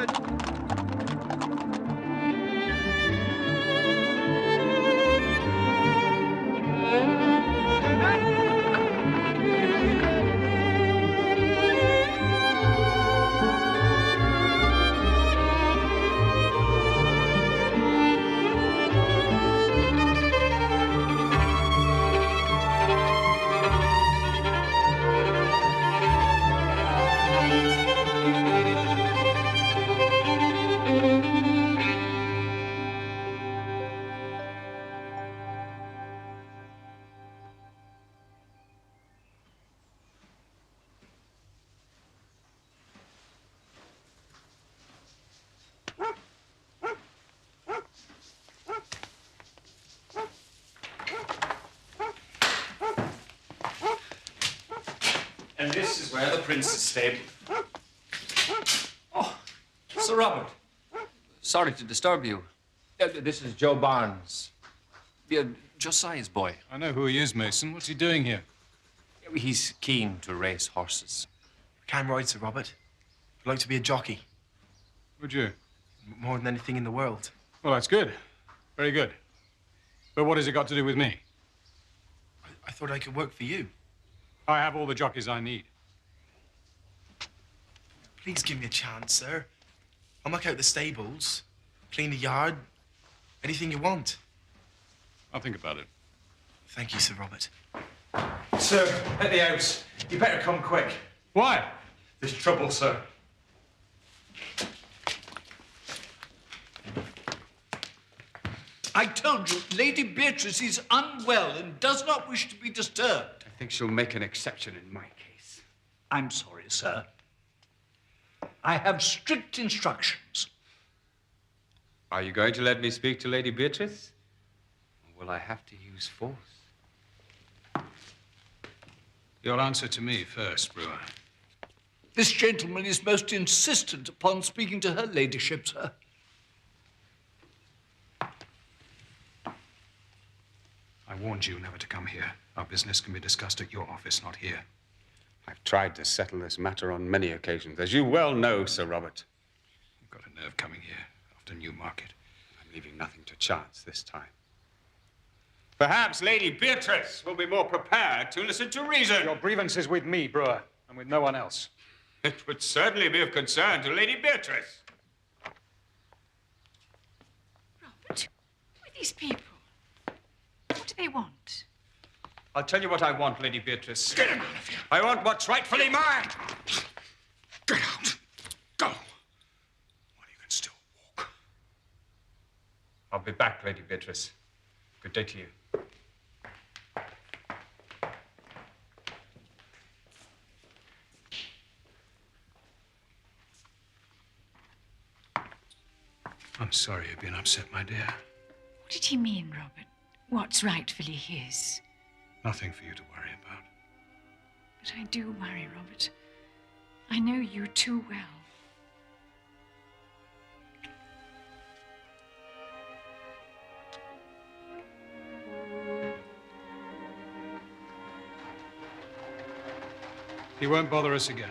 Robert! And this is where the prince is stabled. Oh, Sir Robert. Sorry to disturb you. This is Joe Barnes. Josiah's boy. I know who he is, Mason. What's he doing here? He's keen to race horses. I can ride, Sir Robert. I'd like to be a jockey. Would you? More than anything in the world. Well, that's good. Very good. But what has it got to do with me? I thought I could work for you. I have all the jockeys I need. Please give me a chance, sir. I'll muck out the stables, clean the yard, anything you want. I'll think about it. Thank you, Sir Robert. Sir, at the house. You better come quick. Why? There's trouble, sir. I told you, Lady Beatrice is unwell and does not wish to be disturbed. I think she'll make an exception in my case. I'm sorry, sir. I have strict instructions. Are you going to let me speak to Lady Beatrice? Or will I have to use force? Your answer to me first, Brewer. This gentleman is most insistent upon speaking to her ladyship, sir. I warned you never to come here. Our business can be discussed at your office, not here. I've tried to settle this matter on many occasions, as you well know, Sir Robert. You've got a nerve coming here after Newmarket. I'm leaving nothing to chance this time. Perhaps Lady Beatrice will be more prepared to listen to reason. Your grievance is with me, Brewer, and with no one else. It would certainly be of concern to Lady Beatrice. Robert, who are these people? What do they want? I'll tell you what I want, Lady Beatrice. Get him out of here. I want what's rightfully mine. Get out. Go. While you can still walk. I'll be back, Lady Beatrice. Good day to you. I'm sorry you've been upset, my dear. What did he mean, Robert? What's rightfully his? Nothing for you to worry about. But I do worry, Robert. I know you too well. He won't bother us again.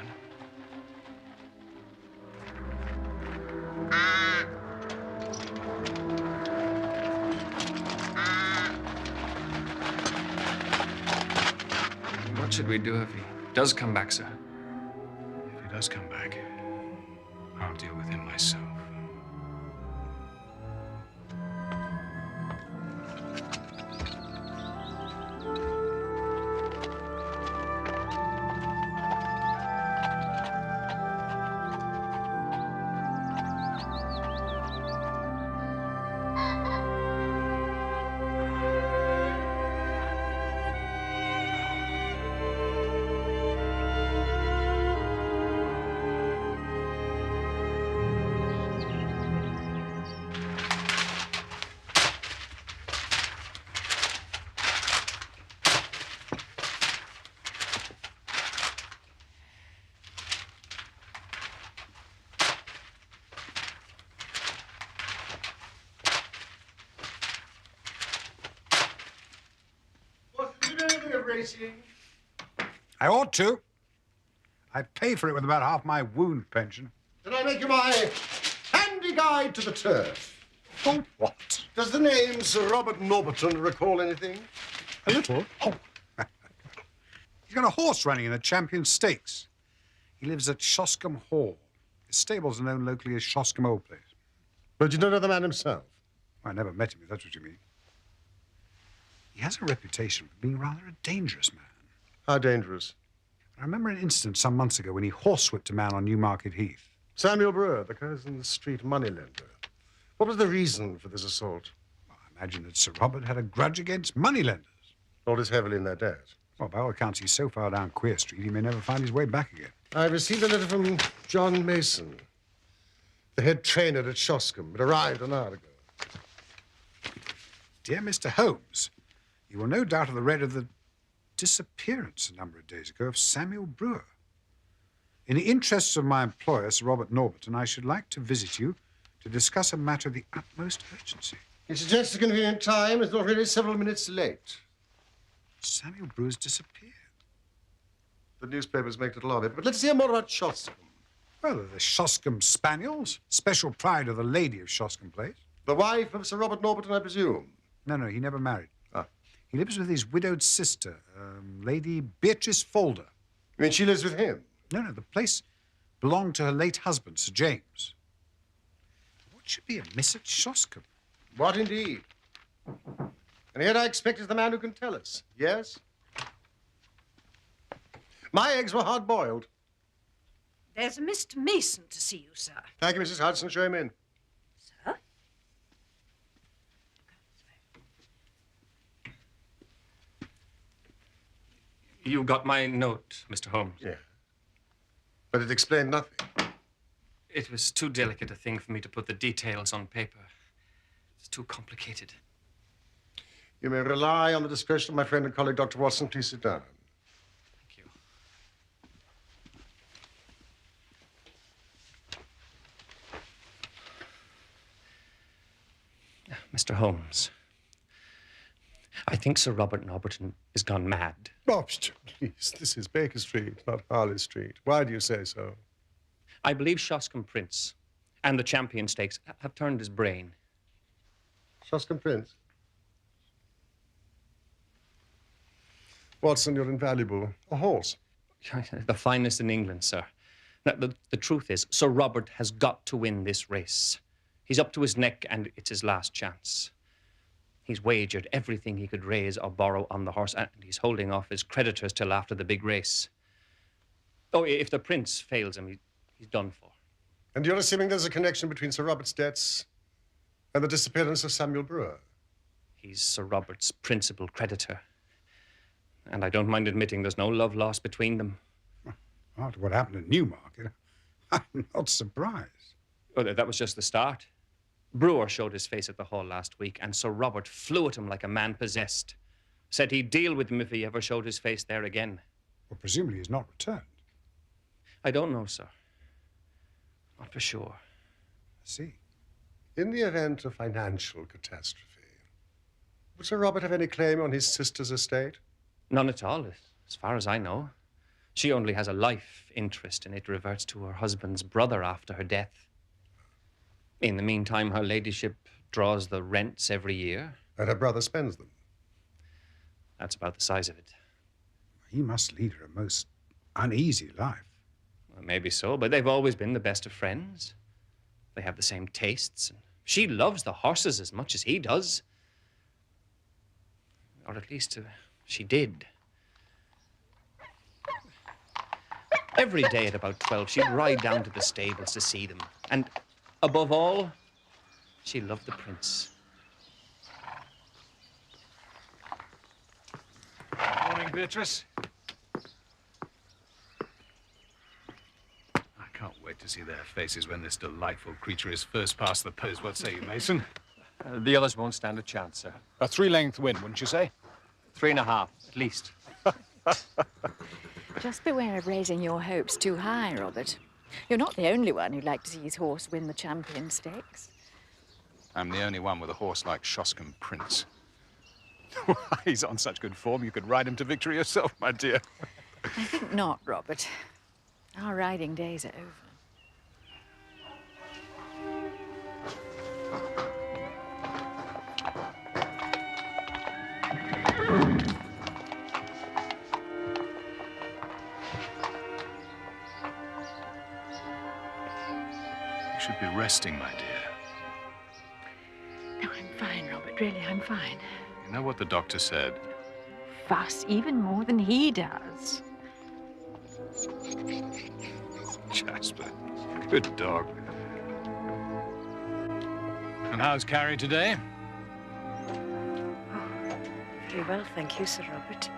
What should we do if he does come back, sir? If he does come back, I'll deal with him myself. I ought to. I pay for it with about half my wound pension. Can I I make you my handy guide to the turf. Oh, what? Does the name Sir Robert Norberton recall anything? A little? Oh. He's got a horse running in the Champion Stakes. He lives at Shoscombe Hall. His stables are known locally as Shoscombe Old Place. But you don't know the man himself? I never met him, if that's what you mean. He has a reputation for being rather a dangerous man. How dangerous? I remember an incident some months ago when he horsewhipped a man on Newmarket Heath. Samuel Brewer, the Curzon Street moneylender. What was the reason for this assault? Well, I imagine that Sir Robert had a grudge against moneylenders. Lord is heavily in their debt. Well, by all accounts, he's so far down Queer Street, he may never find his way back again. I received a letter from John Mason, the head trainer at Shoscombe. It arrived an hour ago. Dear Mr. Holmes, you will no doubt have read of the disappearance a number of days ago of Samuel Brewer. In the interests of my employer, Sir Robert Norberton, I should like to visit you to discuss a matter of the utmost urgency. He suggests a convenient time. It's already several minutes late. Samuel Brewer's disappeared. The newspapers make little of it, but let's hear more about Shoscombe. Well, the Shoscombe Spaniels, special pride of the lady of Shoscombe Place. The wife of Sir Robert Norberton, I presume? No, he never married. Ah. He lives with his widowed sister, Lady Beatrice Folder. You mean she lives with him? No, the place belonged to her late husband, Sir James. What should be amiss at Shoscombe? What indeed? And yet I expect it's the man who can tell us. Yes? My eggs were hard-boiled. There's a Mr. Mason to see you, sir. Thank you, Mrs. Hudson. Show him in. Sir? You got my note, Mr. Holmes. Yeah. But it explained nothing. It was too delicate a thing for me to put the details on paper. It's too complicated. You may rely on the discretion of my friend and colleague, Dr. Watson. Please sit down. Thank you. Mr. Holmes, I think Sir Robert Norberton is gone mad. Oh, please. This is Baker Street, not Harley Street. Why do you say so? I believe Shoscombe Prince and the Champion Stakes have turned his brain. Shoscombe Prince? Watson, you're invaluable. A horse. The finest in England, sir. Now, the truth is, Sir Robert has got to win this race. He's up to his neck, and it's his last chance. He's wagered everything he could raise or borrow on the horse, and he's holding off his creditors till after the big race. Oh, if the prince fails him, he's done for. And you're assuming there's a connection between Sir Robert's debts and the disappearance of Samuel Brewer? He's Sir Robert's principal creditor. And I don't mind admitting there's no love lost between them. After what happened at Newmarket, I'm not surprised. Oh, that was just the start. Brewer showed his face at the hall last week, and Sir Robert flew at him like a man possessed. Said he'd deal with him if he ever showed his face there again. Well, presumably he's not returned. I don't know, sir. Not for sure. I see. In the event of financial catastrophe, would Sir Robert have any claim on his sister's estate? None at all, as far as I know. She only has a life interest, and it reverts to her husband's brother after her death. In the meantime, her ladyship draws the rents every year. And her brother spends them? That's about the size of it. He must lead her a most uneasy life. Well, maybe so, but they've always been the best of friends. They have the same tastes, and she loves the horses as much as he does. Or at least she did. Every day at about 12, she'd ride down to the stables to see them. And above all, she loved the prince. Morning, Beatrice. I can't wait to see their faces when this delightful creature is first past the post. What say you, Mason? The others won't stand a chance, sir. A three-length win, wouldn't you say? 3.5, at least. Just beware of raising your hopes too high, Robert. You're not the only one who'd like to see his horse win the Champion Stakes. I'm the only one with a horse like Shoscombe Prince. He's on such good form, you could ride him to victory yourself, my dear. I think not, Robert. Our riding days are over. should be resting, my dear. No, I'm fine, Robert. Really, I'm fine. You know what the doctor said? Fuss even more than he does. Jasper, good dog. And how's Carrie today? Very well, thank you, Sir Robert.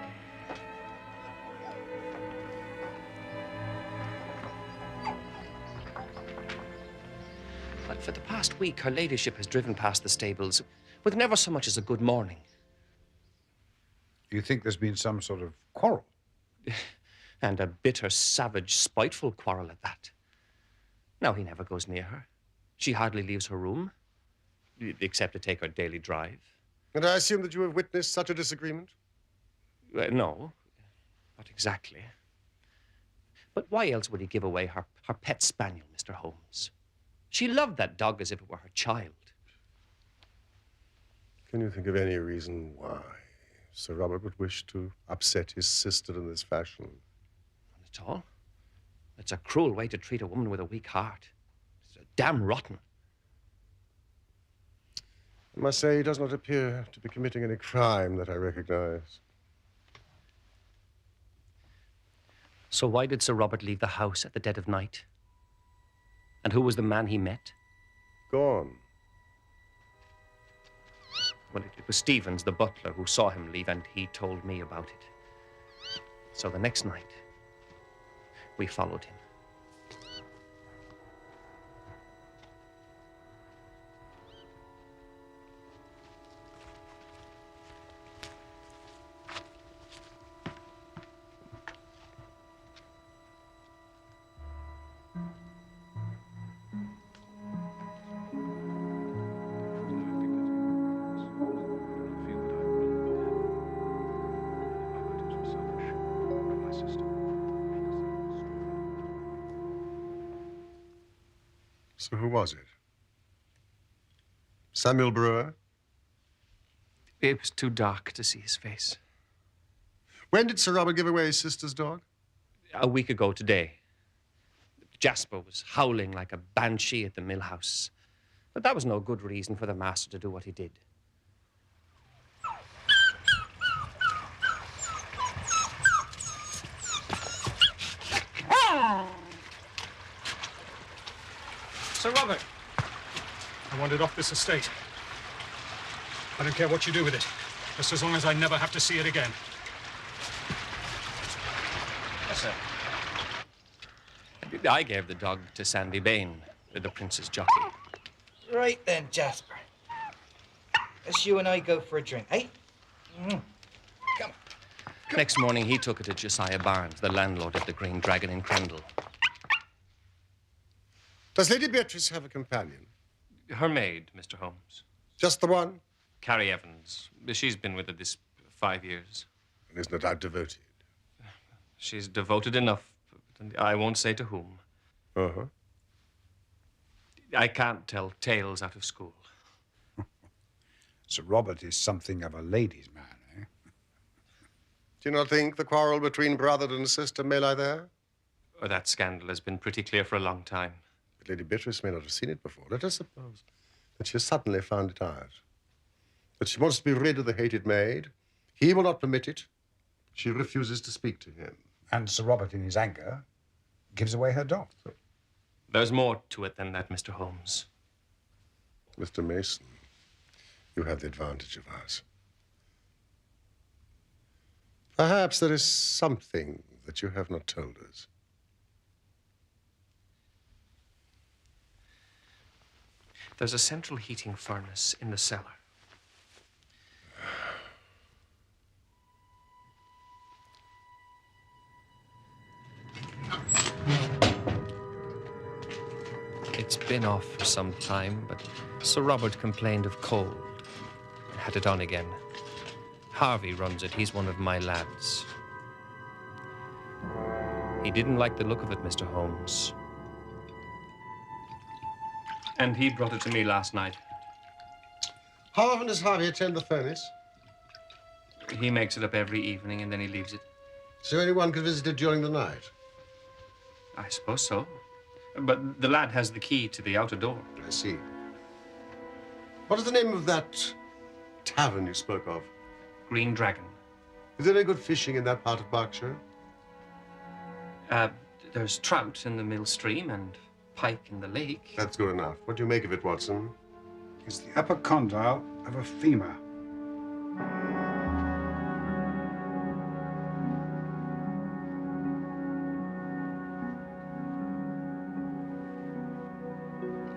But for the past week, her ladyship has driven past the stables with never so much as a good morning. You think there's been some sort of quarrel? And a bitter, savage, spiteful quarrel at that. Now he never goes near her. She hardly leaves her room, except to take her daily drive. And I assume that you have witnessed such a disagreement? No, not exactly. But why else would he give away her pet spaniel, Mr. Holmes? She loved that dog as if it were her child. Can you think of any reason why Sir Robert would wish to upset his sister in this fashion? Not at all. It's a cruel way to treat a woman with a weak heart. It's damn rotten. I must say, he does not appear to be committing any crime that I recognize. So why did Sir Robert leave the house at the dead of night? And who was the man he met? Gone. Well, it was Stevens, the butler, who saw him leave, and he told me about it. So the next night, we followed him. So who was it? Samuel Brewer? It was too dark to see his face. When did Sir Robert give away his sister's dog? A week ago today. Jasper was howling like a banshee at the mill house. But that was no good reason for the master to do what he did. Sir Robert, I want it off this estate. I don't care what you do with it, just as long as I never have to see it again. Yes, sir. I gave the dog to Sandy Bain, the prince's jockey. Right then, Jasper. Let's you and I go for a drink, eh? Come. Next morning, he took it to Josiah Barnes, the landlord of the Green Dragon in Crendel. Does Lady Beatrice have a companion? Her maid, Mr. Holmes. Just the one? Carrie Evans. She's been with her this 5 years. And is no doubt devoted. She's devoted enough, but I won't say to whom. Uh-huh. I can't tell tales out of school. Sir Robert is something of a ladies' man, eh? Do you not think the quarrel between brother and sister may lie there? Oh, that scandal has been pretty clear for a long time. But Lady Beatrice may not have seen it before. Let us suppose that she has suddenly found it out. That she wants to be rid of the hated maid. He will not permit it. She refuses to speak to him. And Sir Robert, in his anger, gives away her dog. There's more to it than that, Mr. Holmes. Mr. Mason, you have the advantage of us. Perhaps there is something that you have not told us. There's a central heating furnace in the cellar. It's been off for some time, but Sir Robert complained of cold and had it on again. Harvey runs it. He's one of my lads. He didn't like the look of it, Mr. Holmes. And he brought it to me last night. How often does Harvey attend the furnace? He makes it up every evening and then he leaves it. So anyone could visit it during the night? I suppose so. But the lad has the key to the outer door. I see. What is the name of that tavern you spoke of? Green Dragon. Is there any good fishing in that part of Berkshire? There's trout in the mill stream and pike in the lake. That's good enough. What do you make of it, Watson? It's the upper condyle of a femur.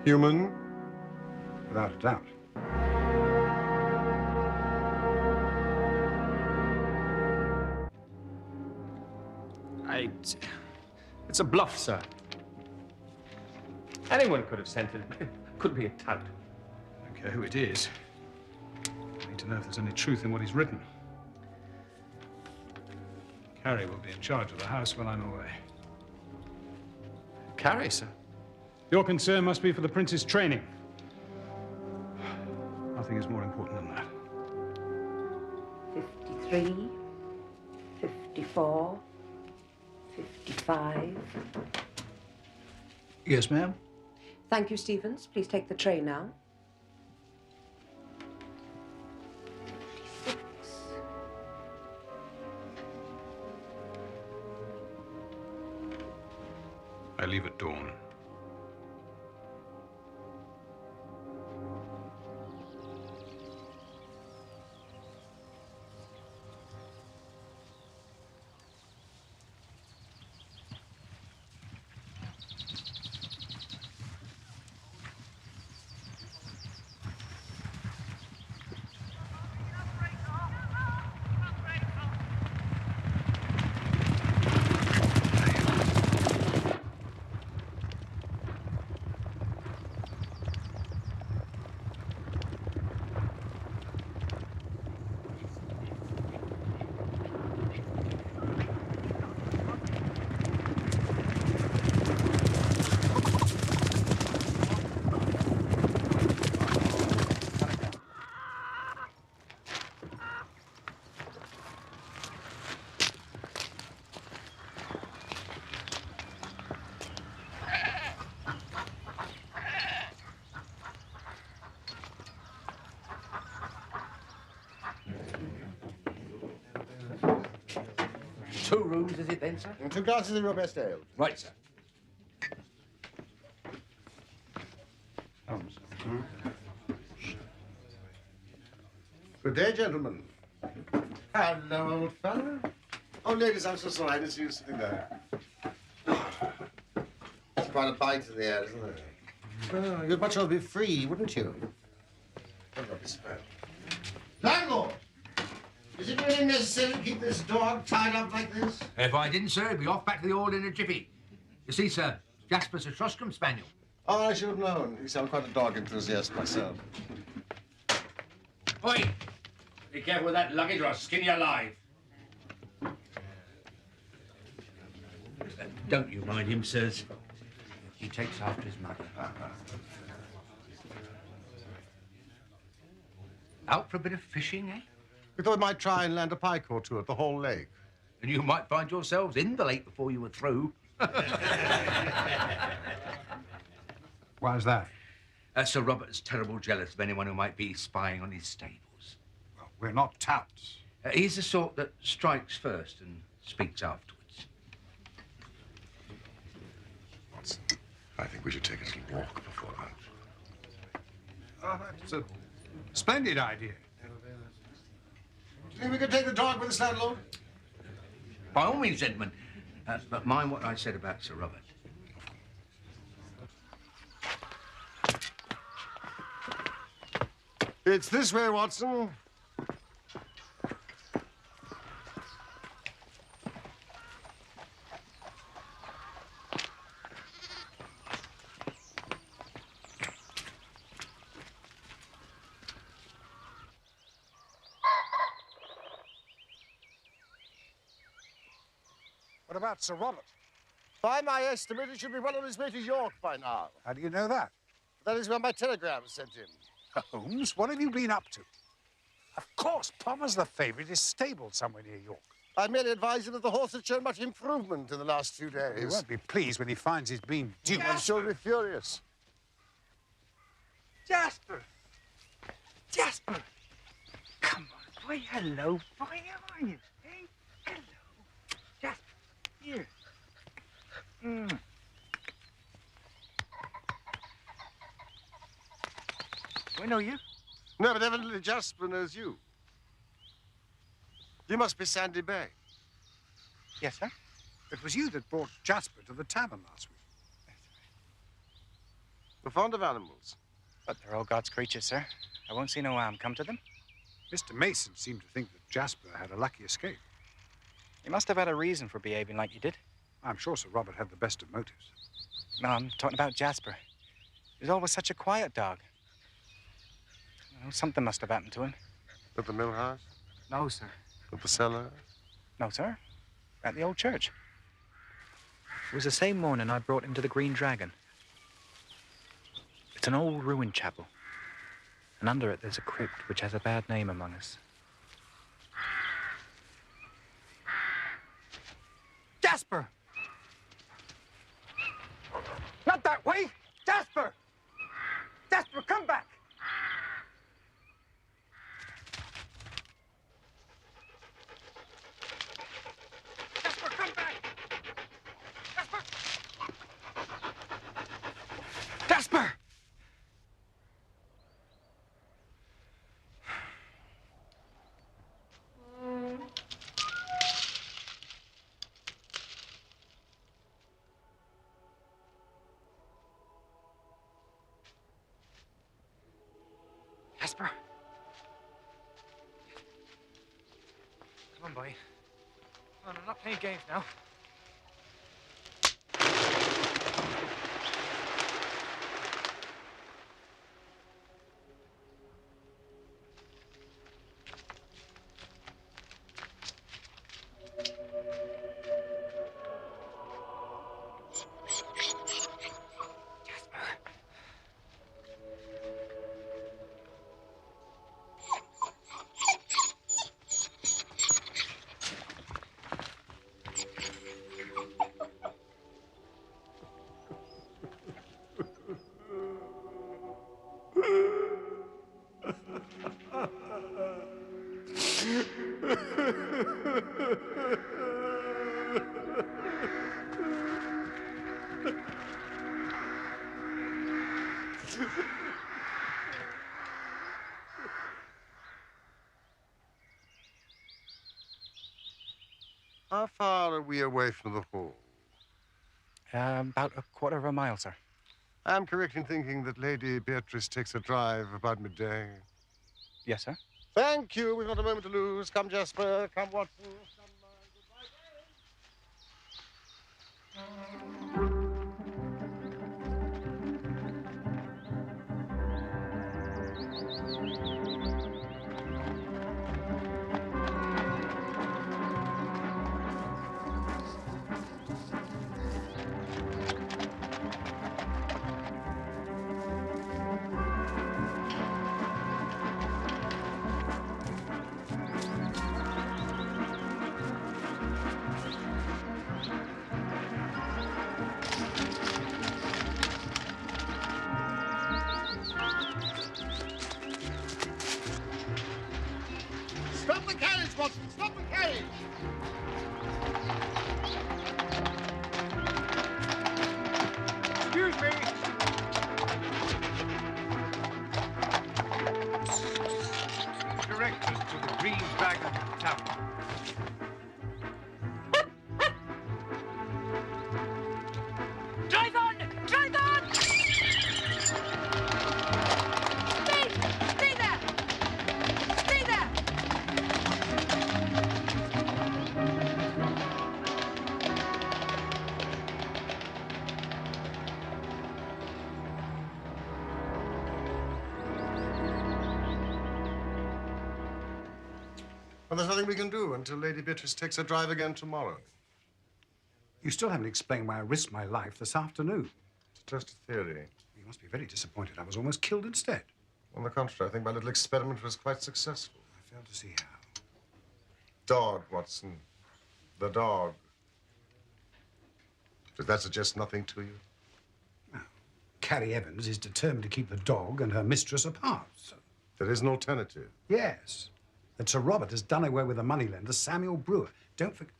Human? Without a doubt. It's a bluff, sir. Anyone could have sent it. It could be a tout. I don't care who it is. I need to know if there's any truth in what he's written. Carrie will be in charge of the house when I'm away. Carrie, sir. Your concern must be for the prince's training. Nothing is more important than that. 53, 54, 55. Yes, ma'am. Thank you, Stevens. Please take the tray now. 56. I leave at dawn. Two rooms, is it then, sir? And 2 glasses of your best ale. Right, sir. Holmes. Good day, gentlemen. Hello, old fellow. Oh, ladies, I'm so sorry. I didn't see you sitting there. It's quite a bite in the air, isn't it? Oh, you'd much rather be free, wouldn't you? Landlord! Is it really necessary to keep this dog tied up like this? If I didn't, sir, he'd be off back to the old in a jiffy. You see, sir, Jasper's a Shoscombe spaniel. Oh, I should have known. You see, I'm quite a dog enthusiast myself. Oi! Be careful with that luggage or I'll skin you alive. Don't you mind him, sirs. He takes after his mother. Out for a bit of fishing, eh? We thought we might try and land a pike or two at the whole lake. And you might find yourselves in the lake before you were through. Why is that? Sir Robert's terrible jealous of anyone who might be spying on his stables. Well, we're not touts. He's the sort that strikes first and speaks afterwards. Watson, I think we should take a little walk before lunch. Oh, that's a splendid idea. Do you think we could take the dog with us, landlord? By all means, gentlemen. But mind what I said about Sir Robert. It's this way, Watson. What about Sir Robert? By my estimate, he should be well on his way to York by now. How do you know that? That is where my telegram sent him. Holmes, what have you been up to? Of course, Palmer's the favourite is stabled somewhere near York. I merely advise him that the horse has shown much improvement in the last few days. He won't be pleased when he finds he's been duped. I'm sure he'll be furious. Jasper! Jasper! Come on, boy. Hello, boy. How are you? Hey? Hello. Jasper, here. Do I know you? No, but evidently Jasper knows you. You must be Sandy Bay. Yes, sir. It was you that brought Jasper to the tavern last week. We're fond of animals. But they're all God's creatures, sir. I won't see no harm come to them. Mr. Mason seemed to think that Jasper had a lucky escape. You must have had a reason for behaving like you did. I'm sure Sir Robert had the best of motives. No, I'm talking about Jasper. He was always such a quiet dog. You know, something must have happened to him. At the mill house? No, sir. At the cellar? No, sir. At the old church. It was the same morning I brought him to the Green Dragon. It's an old ruined chapel. And under it there's a crypt which has a bad name among us. Jasper! Not that way! Jasper! Jasper, come back! Jasper, come back! Jasper! Jasper! Jasper. Come on, boy. Come on, I'm not playing games now. How far are we away from the hall? About a quarter of a mile, sir. I'm correct in thinking that Lady Beatrice takes a drive about midday. Yes, sir. Thank you. We've not a moment to lose. Come, Jasper. Come, Watson. Come, Stop the carriage, Watson! Stop the carriage! Excuse me. Directors to the Green Dragon Tavern. Drive on! Drive on! Stay! Stay there! Stay there! Well, there's nothing we can do until Lady Beatrice takes her drive again tomorrow. You still haven't explained why I risked my life this afternoon. It's just a theory. You must be very disappointed. I was almost killed instead. On the contrary, I think my little experiment was quite successful. I fail to see how. Dog, Watson. The dog. Does that suggest nothing to you? Now, Carrie Evans is determined to keep the dog and her mistress apart. So. There is an alternative. Yes. That Sir Robert has done away with the moneylender, Samuel Brewer. Don't forget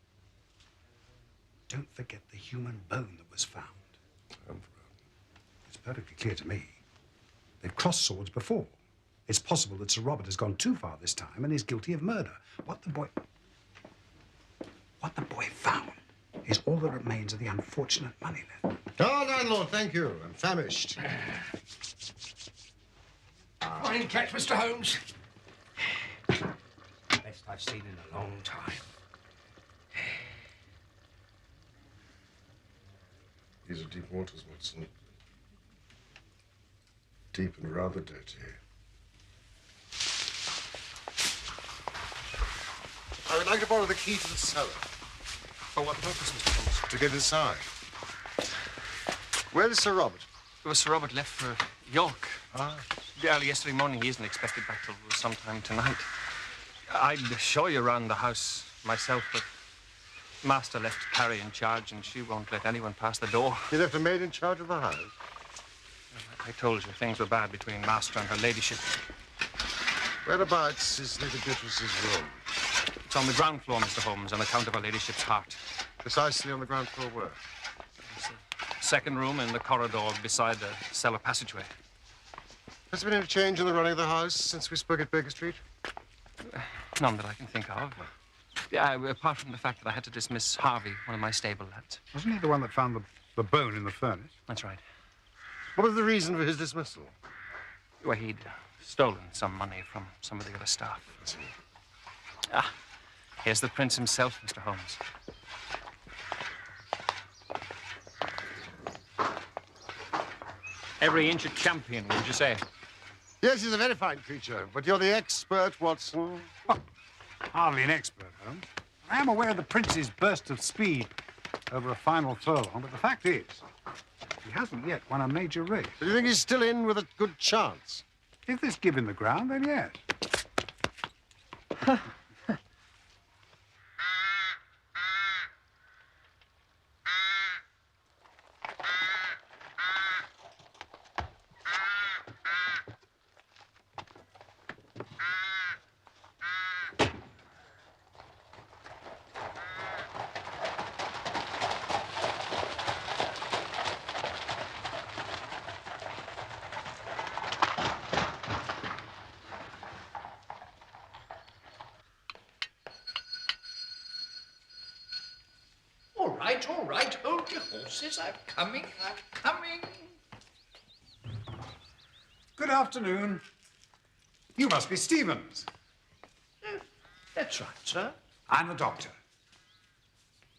the human bone that was found. It's perfectly clear to me. They've crossed swords before. It's possible that Sir Robert has gone too far this time and is guilty of murder. What the boy found is all that remains of the unfortunate moneylender. Oh, landlord, thank you. I'm famished. Morning catch, Mr. Holmes. Best I've seen in a long time. These are deep waters, Watson. Deep and rather dirty. I would like to borrow the key to the cellar. For what purpose, Mr. Holmes? To get inside. Where is Sir Robert? Well, Sir Robert left for York. Ah. Early yesterday morning. He isn't expected back till sometime tonight. I'd show you around the house myself, but Master left Carrie in charge, and she won't let anyone pass the door. He left a maid in charge of the house? I told you things were bad between Master and her ladyship. Whereabouts is Lady Beatrice's room? It's on the ground floor, Mr. Holmes, on account of her ladyship's heart. Precisely on the ground floor where? There's a second room in the corridor beside the cellar passageway. Has there been any change in the running of the house since we spoke at Baker Street? None that I can think of. Yeah, apart from the fact that I had to dismiss Harvey, one of my stable lads. Wasn't he the one that found the bone in the furnace? That's right. What was the reason for his dismissal? Well, he'd stolen some money from some of the other staff. Ah, here's the prince himself, Mr. Holmes. Every inch a champion, would you say? Yes, he's a very fine creature, but you're the expert, Watson. Oh, hardly an expert, Holmes. I am aware of the prince's burst of speed over a final furlong, but the fact is, he hasn't yet won a major race. Do you think he's still in with a good chance? If there's give in the ground, then yes. All right, hold your horses. I'm coming. Good afternoon. You must be Stevens. That's right, sir. I'm the doctor.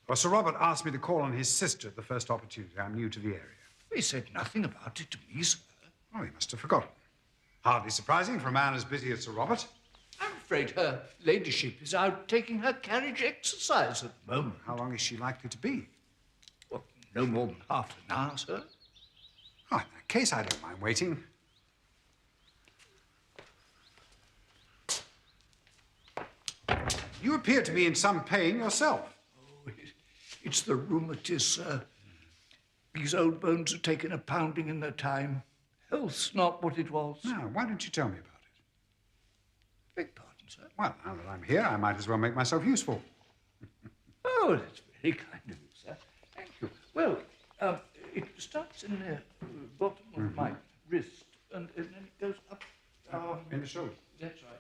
Well, Sir Robert asked me to call on his sister at the first opportunity. I'm new to the area. He said nothing about it to me, sir. Oh, he must have forgotten. Hardly surprising for a man as busy as Sir Robert. I'm afraid her ladyship is out taking her carriage exercise at the moment. How long is she likely to be? Well, no more than half an hour, sir. Oh, in that case, I don't mind waiting. You appear to be in some pain yourself. Oh, it's the rheumatiz, sir. These old bones have taken a pounding in their time. Health's not what it was. Now, why don't you tell me about it? Beg pardon, sir? Well, now that I'm here, I might as well make myself useful. Oh, that's very kind of you, sir. Thank you. Well, it starts in the bottom of my wrist, and then it goes up. In the shoulder. That's right.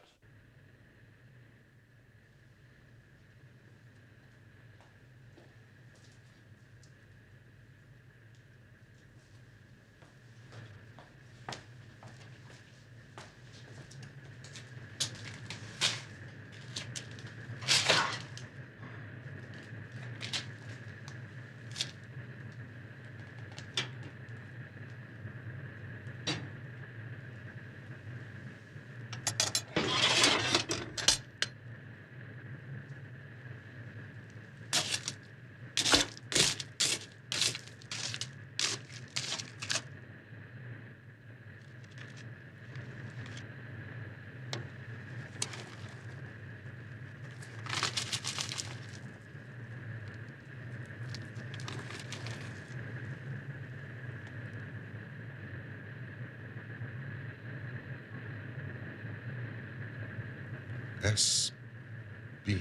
S.B.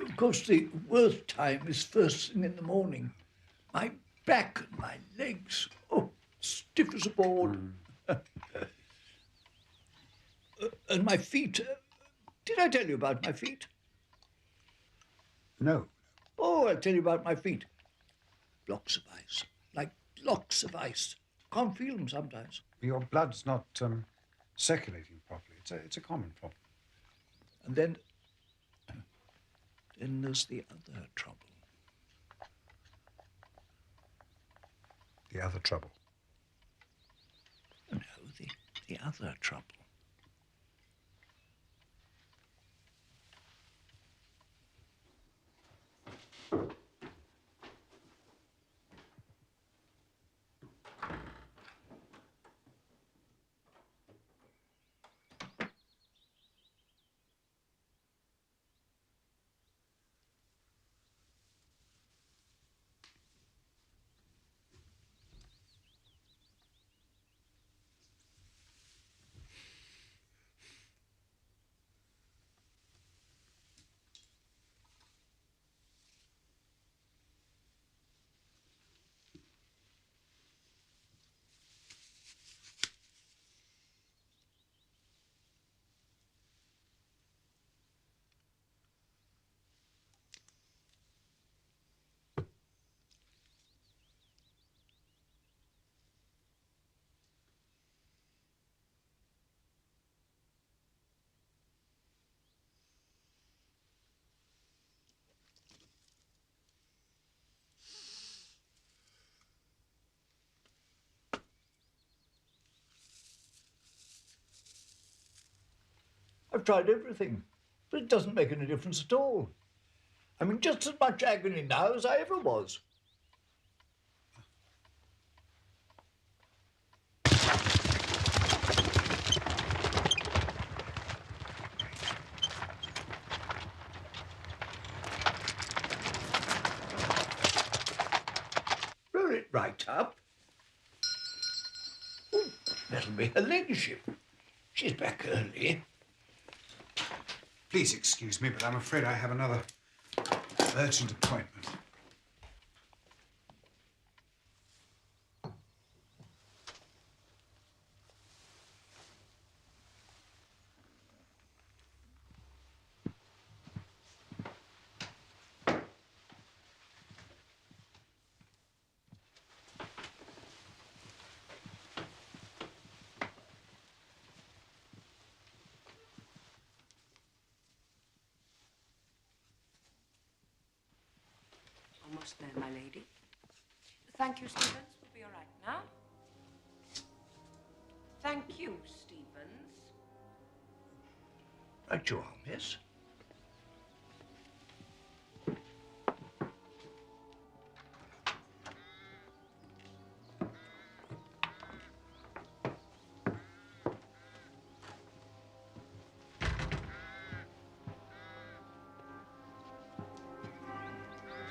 Of course, the worst time is first thing in the morning. My back and my legs, oh, stiff as a board. And my feet. Did I tell you about my feet? No. Oh, I'll tell you about my feet. Blocks of ice, like blocks of ice. Can't feel them sometimes. Your blood's not circulating properly. It's a common problem. And then there's the other trouble. The other trouble? No, the other trouble. I've tried everything, but it doesn't make any difference at all. I'm in just as much agony now as I ever was. Roll it right up. Oh, that'll be her ladyship. She's back early. Please excuse me, but I'm afraid I have another urgent appointment. Almost there, my lady. Thank you, Stevens. We'll be all right now. Thank you, Stevens. Right you are, miss.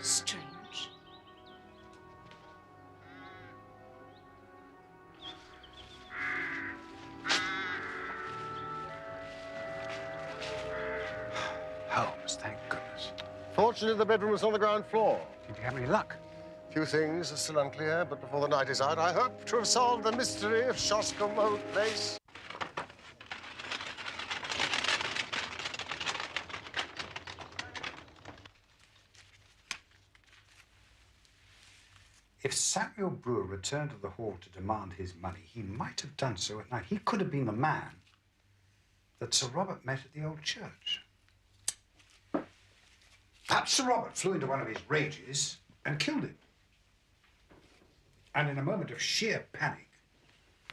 Strange. Holmes, thank goodness. Fortunately, the bedroom was on the ground floor. Did you have any luck? Few things are still unclear, but before the night is out, I hope to have solved the mystery of Shoscombe Old Place. If Samuel Brewer returned to the hall to demand his money, he might have done so at night. He could have been the man that Sir Robert met at the old church. Perhaps Sir Robert flew into one of his rages and killed him. And in a moment of sheer panic,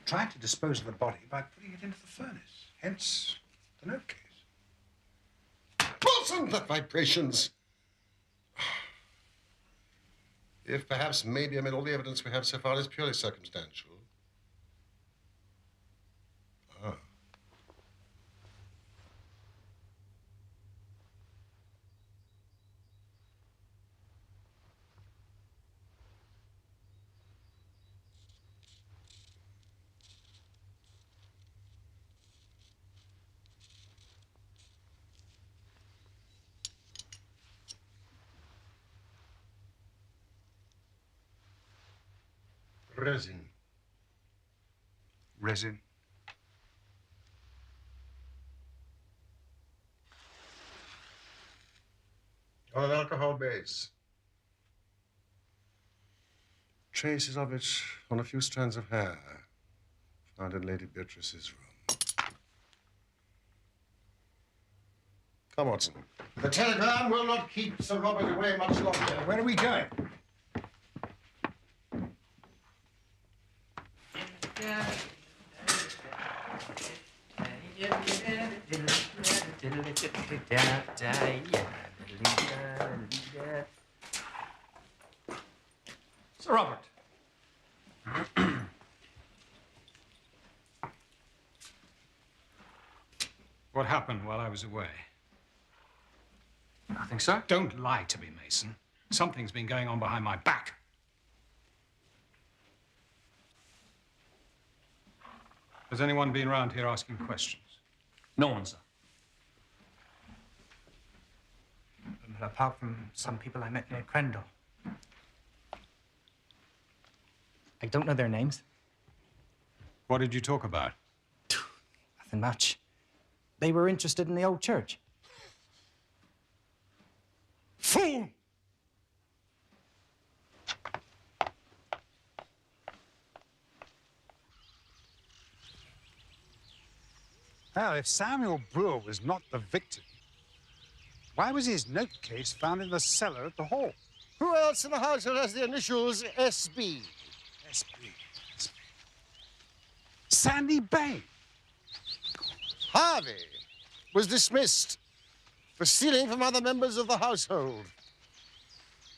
tried to dispose of the body by putting it into the furnace. Hence the note case. Wasn't the vibrations? If perhaps maybe amid all the evidence we have so far is purely circumstantial. Ah. resin. Resin? Or an alcohol base. Traces of it on a few strands of hair found in Lady Beatrice's room. Come, Watson. The telegram will not keep Sir Robert away much longer. Where are we going? Sir Robert. What happened while I was away? Nothing, sir. Don't lie to me, Mason. Something's been going on behind my back. Has anyone been around here asking questions? No one, sir. Apart from some people I met near Crendell. I don't know their names. What did you talk about? Nothing much. They were interested in the old church. Fool! Now, if Samuel Brewer was not the victim, why was his note case found in the cellar at the hall? Who else in the household has the initials SB? SB. Sandy Bain. Harvey was dismissed for stealing from other members of the household.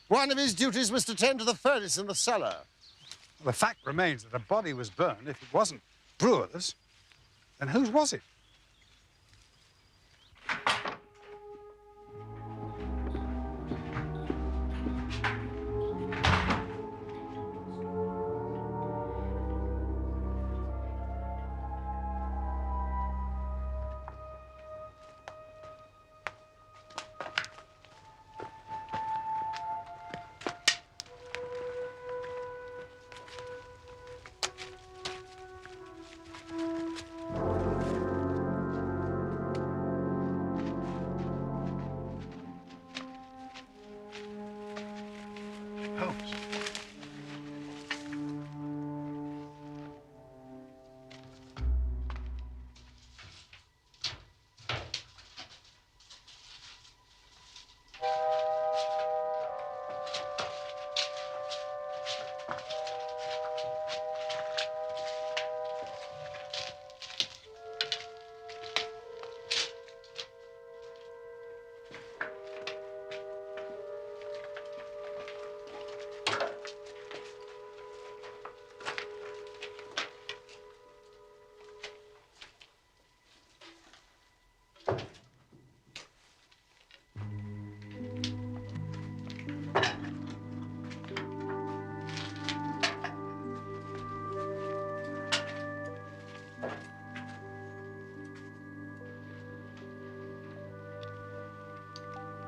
One of his duties was to tend to the furnace in the cellar. Well, the fact remains that the body was burned. If it wasn't Brewer's, then whose was it? Holmes.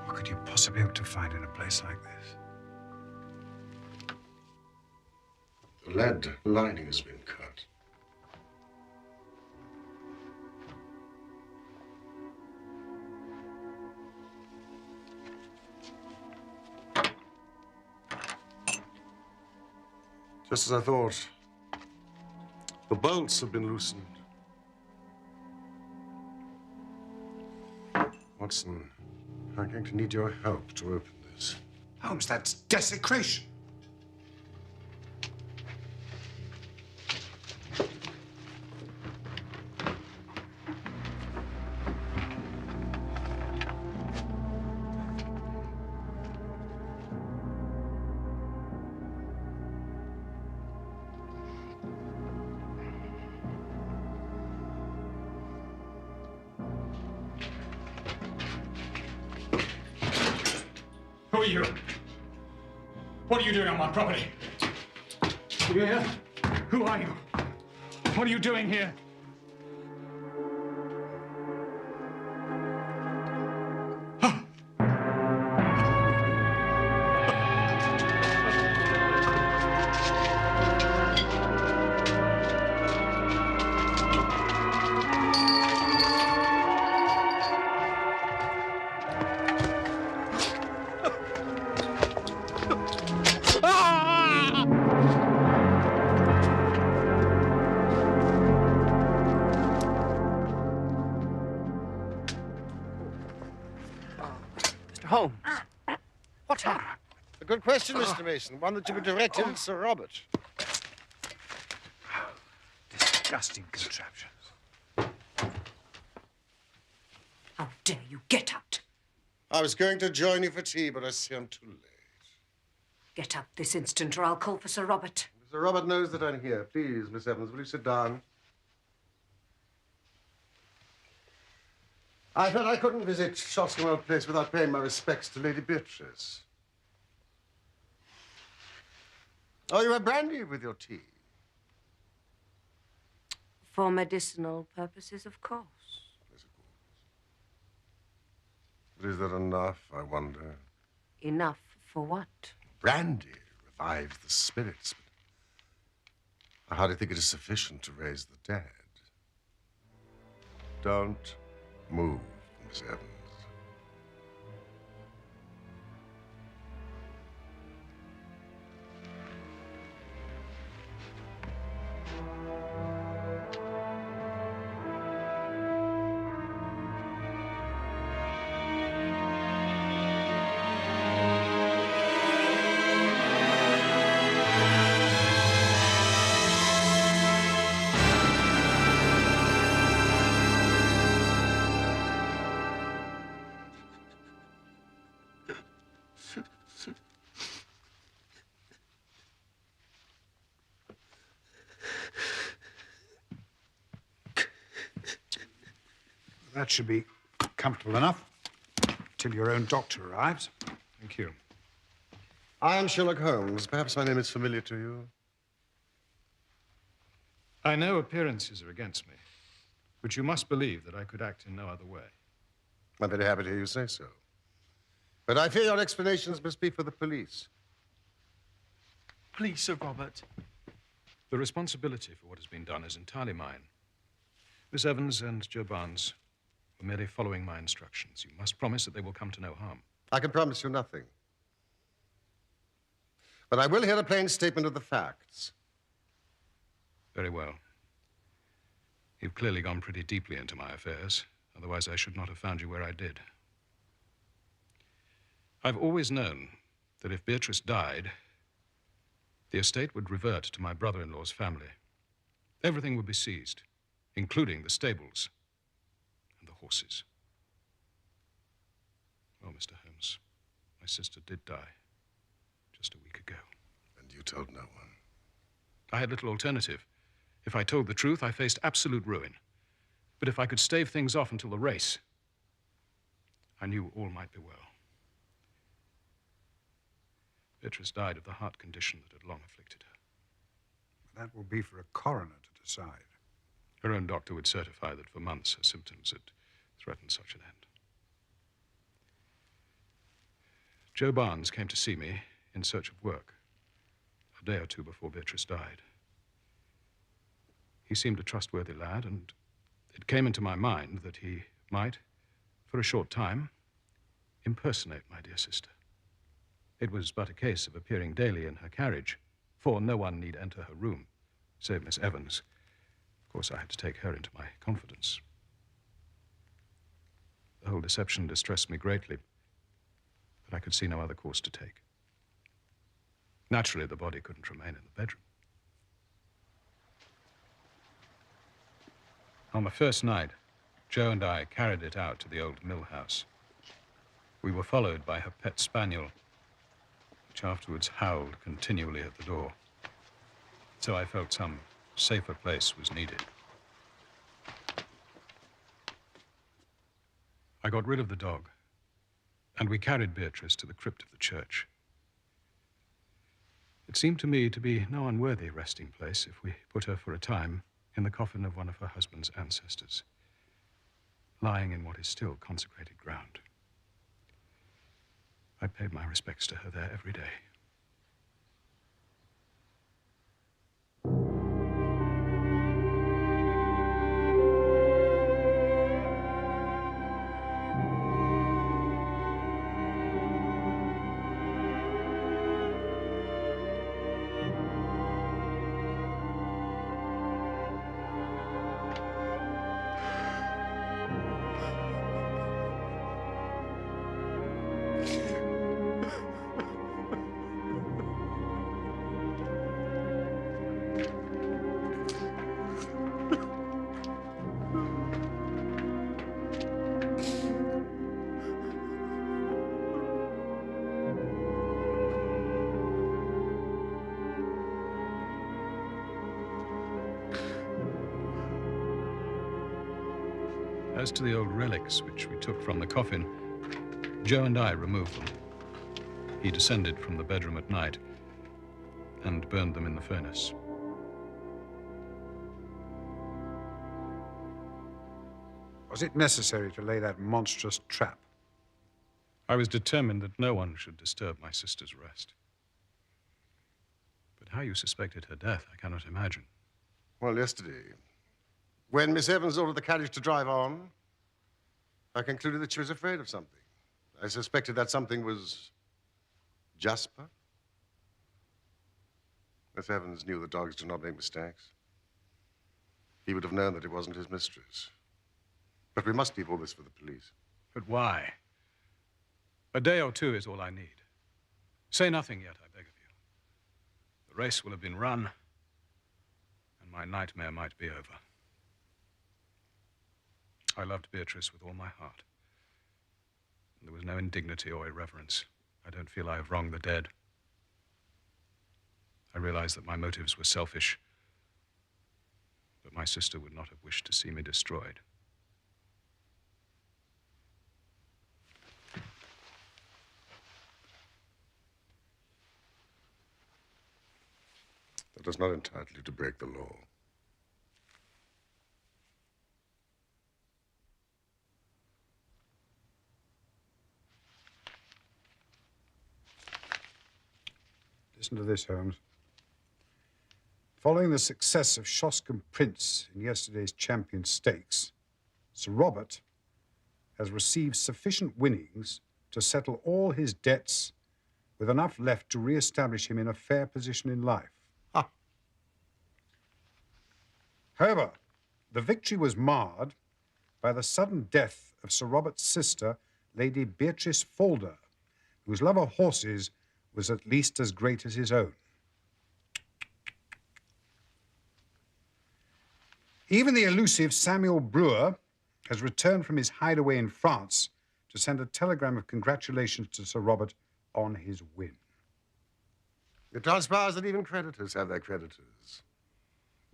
What could you possibly hope to find in a place like this? The lead lining has been cut. Just as I thought. The bolts have been loosened. Watson, I'm going to need your help to open this. Holmes, that's desecration. Who are you? What are you doing on my property? You here? Who are you? What are you doing here? good question, Mr. Mason. One that you could direct at Sir Robert. Disgusting contraptions. How dare you? Get out. I was going to join you for tea, but I see I'm too late. Get out this instant, or I'll call for Sir Robert. Sir Robert knows that I'm here. Please, Miss Evans, will you sit down? I felt I couldn't visit Shoscombe Place without paying my respects to Lady Beatrice. Oh, you have brandy with your tea? For medicinal purposes, of course. Yes, of course. But is that enough, I wonder? Enough for what? Brandy revives the spirits, but I hardly think it is sufficient to raise the dead. Don't move, Miss Evans. That should be comfortable enough till your own doctor arrives. Thank you. I am Sherlock Holmes. Perhaps my name is familiar to you. I know appearances are against me, but you must believe that I could act in no other way. I'm very happy to hear you say so. But I fear your explanations must be for the police. Please, Sir Robert. The responsibility for what has been done is entirely mine. Miss Evans and Joe Barnes were merely following my instructions. You must promise that they will come to no harm. I can promise you nothing. But I will hear a plain statement of the facts. Very well. You've clearly gone pretty deeply into my affairs. Otherwise, I should not have found you where I did. I've always known that if Beatrice died, the estate would revert to my brother-in-law's family. Everything would be seized, including the stables and the horses. Well, Mr. Holmes, my sister did die just a week ago. And you told no one? I had little alternative. If I told the truth, I faced absolute ruin. But if I could stave things off until the race, I knew all might be well. Beatrice died of the heart condition that had long afflicted her. That will be for a coroner to decide. Her own doctor would certify that for months her symptoms had threatened such an end. Joe Barnes came to see me in search of work a day or two before Beatrice died. He seemed a trustworthy lad, and it came into my mind that he might, for a short time, impersonate my dear sister. It was but a case of appearing daily in her carriage, for no one need enter her room, save Miss Evans. Of course, I had to take her into my confidence. The whole deception distressed me greatly, but I could see no other course to take. Naturally, the body couldn't remain in the bedroom. On the first night, Joe and I carried it out to the old mill house. We were followed by her pet spaniel, which afterwards howled continually at the door. So I felt some safer place was needed. I got rid of the dog, and we carried Beatrice to the crypt of the church. It seemed to me to be no unworthy resting place if we put her for a time in the coffin of one of her husband's ancestors, lying in what is still consecrated ground. I paid my respects to her there every day. As to the old relics which we took from the coffin, Joe and I removed them. He descended from the bedroom at night and burned them in the furnace. Was it necessary to lay that monstrous trap? I was determined that no one should disturb my sister's rest. But how you suspected her death, I cannot imagine. Well, yesterday, when Miss Evans ordered the carriage to drive on, I concluded that she was afraid of something. I suspected that something was Jasper. Miss Evans knew that dogs do not make mistakes. He would have known that it wasn't his mistress. But we must keep all this for the police. But why? A day or two is all I need. Say nothing yet, I beg of you. The race will have been run, and my nightmare might be over. I loved Beatrice with all my heart. There was no indignity or irreverence. I don't feel I have wronged the dead. I realize that my motives were selfish, but my sister would not have wished to see me destroyed. That does not entitle you to break the law. Listen to this, Holmes. Following the success of Shoscombe Prince in yesterday's Champion Stakes, Sir Robert has received sufficient winnings to settle all his debts with enough left to re-establish him in a fair position in life. Ah. However, the victory was marred by the sudden death of Sir Robert's sister, Lady Beatrice Falder, whose love of horses was at least as great as his own. Even the elusive Samuel Brewer has returned from his hideaway in France to send a telegram of congratulations to Sir Robert on his win. It transpires that even creditors have their creditors.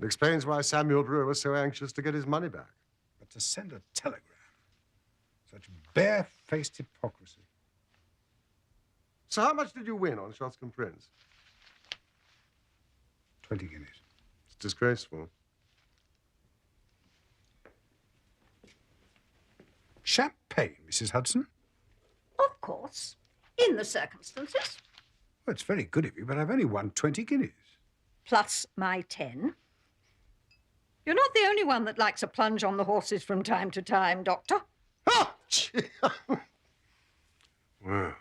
It explains why Samuel Brewer was so anxious to get his money back. But to send a telegram, such barefaced hypocrisy. So how much did you win on Shoscombe Prince? 20 guineas. It's disgraceful. Champagne, Mrs. Hudson? Of course, in the circumstances. Well, it's very good of you, but I've only won 20 guineas. Plus my 10. You're not the only one that likes a plunge on the horses from time to time, Doctor. Oh, gee. Well.